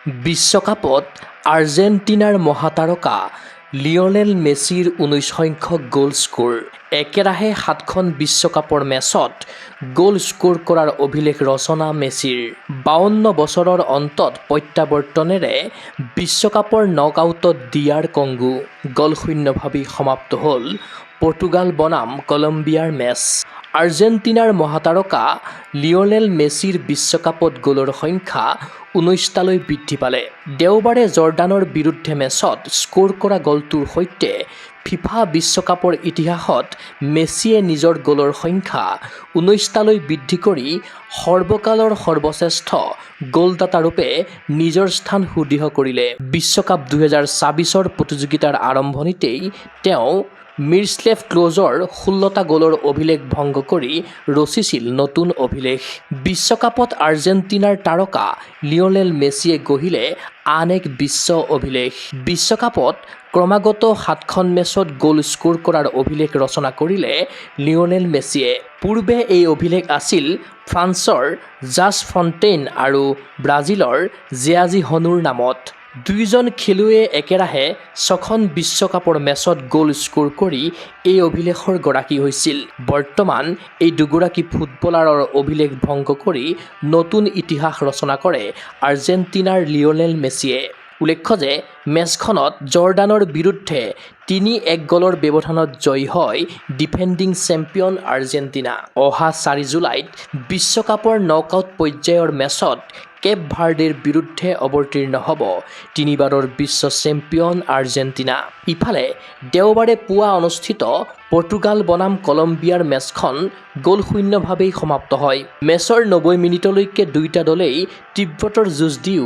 বিশ্বকাপত আৰ্জেণ্টিনাৰ মহাতাৰকা লিঅনেল মেছিৰ ১৯ সংখ্যক গ'ল স্ক'ৰ। একেৰাহে ৭খন বিশ্বকাপৰ মেচত গ'ল স্ক'ৰ কৰাৰ অভিলেখ ৰচনা মেছিৰ। ৫২ বছৰৰ অন্তত প্ৰত্যাৱৰ্তনেৰে বিশ্বকাপৰ নকআউটত ডিআৰ কংগো। গ'লশূন্যভাৱেই সমাপ্ত হ'ল পৰ্তুগাল বনাম কলম্বিয়াৰ মেচ। আৰ্জেণ্টিনাৰ মহাতাৰকা লিঅনেল মেছিৰ বিশ্বকাপত গ'লৰ সংখ্যা ১৯টালৈ বৃদ্ধি পালে। দেওবাৰে জৰ্ডানৰ বিৰুদ্ধে মেচত স্ক'ৰ কৰা গ'লটোৰ সৈতে ফিফা বিশ্বকাপৰ ইতিহাসত মেছিয়ে নিজৰ গ'লৰ সংখ্যা ১৯টালৈ বৃদ্ধি কৰি সৰ্বকালৰ সৰ্বশ্ৰেষ্ঠ গ'লদাতাৰূপে নিজৰ স্থান সুদৃঢ় কৰিলে। বিশ্বকাপ ২০২৬ৰ প্ৰতিযোগিতাৰ আৰম্ভণিতেই তেওঁ মিৰস্লেভ ক্ল'জৰ ১৬টা গ'লৰ অভিলেখ ভংগ কৰি ৰচিছিল নতুন অভিলেখ। বিশ্বকাপত আৰ্জেণ্টিনাৰ তাৰকা লিঅনেল মেছিয়ে গঢ়িলে আন এক বিশ্ব অভিলেখ। বিশ্বকাপত ক্ৰমাগত ৭খন মেচত গ'ল স্ক'ৰ কৰাৰ অভিলেখ ৰচনা কৰিলে লিঅনেল মেছিয়ে। পূৰ্বে এই অভিলেখ আছিল ফ্ৰান্সৰ জাছ ফণ্টেইন আৰু ব্ৰাজিলৰ জিয়াজি হনুৰ নামত। দুয়োজন খেলুৱৈয়ে একেৰাহে ৬খন বিশ্বকাপৰ মেচত গ'ল স্ক'ৰ কৰি এই অভিলেখৰ গৰাকী হৈছিল। বৰ্তমান এই দুগৰাকী ফুটবলাৰৰ অভিলেখ ভংগ কৰি নতুন ইতিহাস ৰচনা কৰে আৰ্জেণ্টিনাৰ লিঅনেল মেছিয়ে। উল্লেখ্য যে মেচখনত জৰ্ডানৰ বিৰুদ্ধে ৩-১ গ'লৰ ব্যৱধানত জয়ী হয় ডিফেণ্ডিং চেম্পিয়ন আৰ্জেণ্টিনা। অহা ৪ জুলাইত বিশ্বকাপৰ নকআউট পৰ্যায়ৰ মেচত কেপ ভাৰ্ডেৰ বিৰুদ্ধে অৱতীৰ্ণ হ'ব ৩বাৰৰ বিশ্ব চেম্পিয়ন আৰ্জেণ্টিনা। ইফালে দেওবাৰে পুৱা অনুষ্ঠিত পৰ্তুগাল বনাম কলম্বিয়াৰ মেচখন গ'লশূন্যভাৱেই সমাপ্ত হয়। মেচৰ ৯০ মিনিটলৈকে দুয়োটা দলেই তীব্ৰতৰ যুঁজ দিও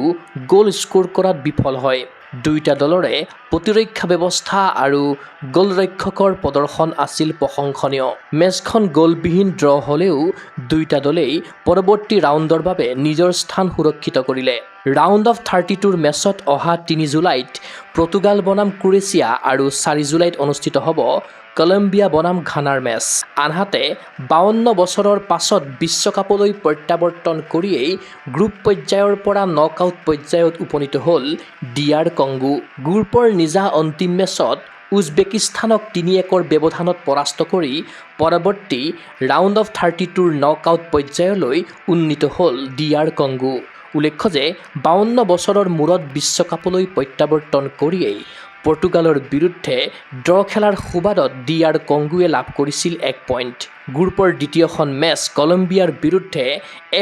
গ'ল স্ক'ৰ কৰাত বিফল হয়। দুয়োটা দলৰে প্ৰতিৰক্ষা ব্যৱস্থা আৰু গ'লৰক্ষকৰ প্ৰদৰ্শন আছিল প্ৰশংসনীয়। মেচখন গ'লবিহীন ড্ৰ হ'লেও দুয়োটা দলেই পৰৱৰ্তী ৰাউণ্ডৰ বাবে নিজৰ স্থান সুৰক্ষিত কৰিলে। ৰাউণ্ড অৱ 32ৰ মেচত অহা ৩ জুলাইত পৰ্তুগাল বনাম ক্ৰোৱেছিয়া আৰু ৪ জুলাইত অনুষ্ঠিত হ'ব কলম্বিয়া বনাম ঘানাৰ মেচ। আনহাতে ৫২ বছৰৰ পাছত বিশ্বকাপলৈ প্ৰত্যাৱৰ্তন কৰিয়েই গ্ৰুপ পৰ্যায়ৰ পৰা নকআউট পৰ্যায়ত উপনীত হ'ল ডিআৰ কংগো। গ্ৰুপৰ নিজা অন্তিম মেচত উজবেকিস্তানক ৩-১ৰ ব্যৱধানত পৰাস্ত কৰি পৰৱৰ্তী ৰাউণ্ড অৱ 32ৰ নকআউট পৰ্যায়লৈ উন্নীত হ'ল ডিআৰ কংগো। উল্লেখ্য যে ৫২ বছৰৰ মূৰত বিশ্বকাপলৈ প্ৰত্যাৱৰ্তন কৰিয়েই পৰ্তুগালৰ বিৰুদ্ধে ড্ৰ খেলাৰ সুবাদত ডিআৰ কংগোৱে লাভ কৰিছিল ১ পইণ্ট। গ্ৰুপৰ দ্বিতীয়খন মেচ কলম্বিয়াৰ বিৰুদ্ধে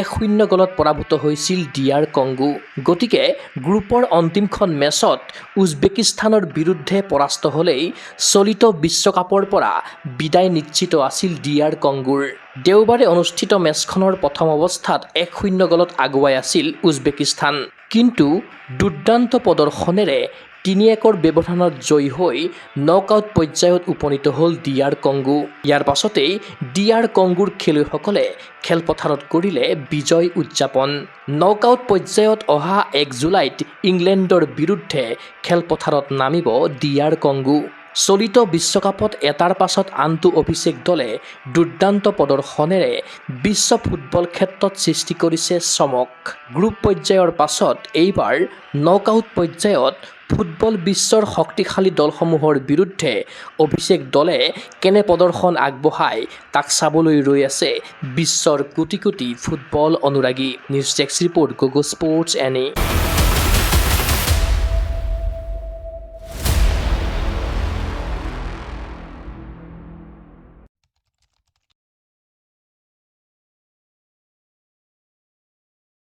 ১-০ গ'লত পৰাভূত হৈছিল ডিআৰ কংগো। গতিকে গ্ৰুপৰ অন্তিমখন মেচত উজবেকিস্তানৰ বিৰুদ্ধে পৰাস্ত হ'লেই চলিত বিশ্বকাপৰ পৰা বিদায় নিশ্চিত আছিল ডিআৰ কংগোৰ। দেওবাৰে অনুষ্ঠিত মেচখনৰ প্ৰথম অৱস্থাত ১-০ গ'লত আগুৱাই আছিল উজবেকিস্তান। কিন্তু দুৰ্দান্ত প্ৰদৰ্শনেৰে ৩-১ৰ ব্যৱধানত জয়ী হৈ নকআউট পৰ্যায়ত উপনীত হ'ল ডিআৰ কংগো। ইয়াৰ পাছতেই ডিআৰ কংগোৰ খেলুৱৈসকলে খেলপথাৰত কৰিলে বিজয় উদযাপন। নকআউট পৰ্যায়ত অহা ১ জুলাইত ইংলেণ্ডৰ বিৰুদ্ধে খেলপথাৰত নামিব ডিআৰ কংগো। চলিত বিশ্বকাপত এটাৰ পাছত আনটো অভিষেক দলে দুৰ্দান্ত প্ৰদৰ্শনেৰে বিশ্ব ফুটবল ক্ষেত্ৰত সৃষ্টি কৰিছে চমক। গ্ৰুপ পৰ্যায়ৰ পাছত এইবাৰ নকআউট পৰ্যায়ত ফুটবল বিশ্বৰ শক্তিশালী দলসমূহৰ বিৰুদ্ধে অভিষেক দলে কেনে প্ৰদৰ্শন আগবঢ়ায় তাক চাবলৈ ৰৈ আছে বিশ্বৰ কোটি কোটি ফুটবল অনুৰাগী। News desk report, Gogo sports এনে।